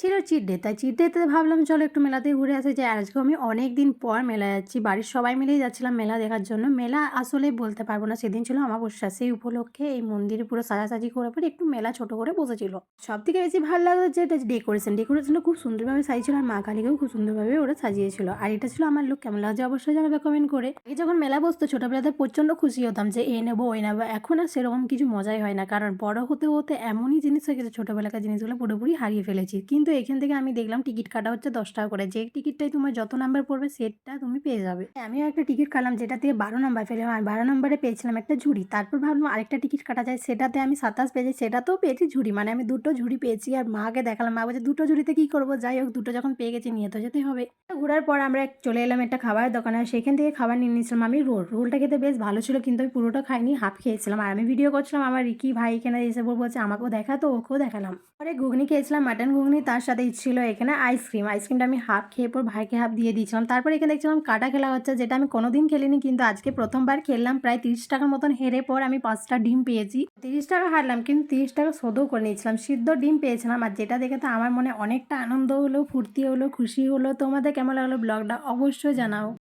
ছিল cheat day, তাই cheat ডেতে ভাবলাম চলো একটু মেলাতে ঘুরে আসা যায়। আর আজকে আমি অনেক দিন পর মেলায় যাচ্ছি। বাড়ির সবাই মিলেই যাচ্ছিলাম মেলা দেখার জন্য। মেলা আসলে বলতে পারবো না, সেদিন ছিল অমাবস্যা। সেই উপলক্ষে এই মন্দিরে পুরো সাজাসাজি করে পরে একটু মেলা ছোট করে বসেছিল। সবথেকে বেশি ভালো লাগলো যে এটা ডেকোরেশনটা খুব সুন্দরভাবে সাজিয়েছিল, আর মা কালীকেও খুব সুন্দরভাবে ওরা সাজিয়েছিল। আর এটা ছিল আমার লুক। কেমন লাগছে অবশ্যই জানাবে কমেন্ট করে। আগে যখন মেলা বসতো ছোটবেলাতে প্রচন্ড খুশি হতাম যে এ নেবো ওই নেবো। এখন আর সেরকম কিছু মজাই হয় না, কারণ বড় হতে হতে এমনই জিনিস হয়ে গেছে, ছোটবেলাকার জিনিসগুলো পুরোপুরি হারিয়ে ফেলেছি। কিন্তু এখান থেকে আমি দেখলাম টিকিট কাটা হচ্ছে 10 টাকা করে। যে টিকিটটাই তোমার যত নাম্বার পড়বে সেটা তুমি পেয়ে যাবে। আমিও একটা টিকিট কাটলাম যেটা দিয়ে 12 নাম্বার পেলাম, আর 12 নাম্বারে পেয়েছিলাম একটা ঝুড়ি। তারপর ভাবলাম আরেকটা টিকিট কাটা যায়, সেটাতে আমি 27 পেয়েছি, সেটাতেও পেয়েছি ঝুড়ি। মানে আমি দুটো ঝুড়ি পেয়েছি। আর মাকে দেখালাম, মা বলছে দুটো ঝুড়িতে কি করবো, যাই হোক দুটো যখন পেয়ে গেছি নিয়ে তো যেতে হবে। ঘোরার পর আমরা চলে এলাম একটা খাবারের দোকানে, আর সেখান থেকে খাবার নিয়ে নিয়েছিলাম আমি রোলটা খেতে বেশ ভালো ছিল, কিন্তু আমি পুরোটা খাইনি, হাফ খেয়েছিলাম। আর আমি ভিডিও করছিলাম, আমার রিকি ভাই এখানে এসে বলছে আমাকেও দেখা, তো ওকেও দেখালাম। পরে ঘুগনি খেয়েছিলাম, মাটন ঘুগনি, তার সাথে ছিল এখানে আইসক্রিমটা আমি হাফ খেয়ে পর ভাইকে হাফ দিয়ে দিয়েছিলাম। তারপর এখানে দেখছিলাম কাটা খেলা হচ্ছে, যেটা আমি কোনোদিন খেলিনি, কিন্তু আজকে প্রথমবার খেললাম। প্রায় 30 টাকার মতন হেরে পর আমি 5টা ডিম পেয়েছি। 30 টাকা হারলাম, কিন্তু 30 টাকা শোধও করে নিয়েছিলাম। সিদ্ধ ডিম পেয়েছিলাম, আর যেটা দেখে তো আমার মনে অনেকটা আনন্দ হলো, ফুর্তি হলো, খুশি হলো। তোমাদের কেমন লাগলো ব্লগটা অবশ্যই জানাও।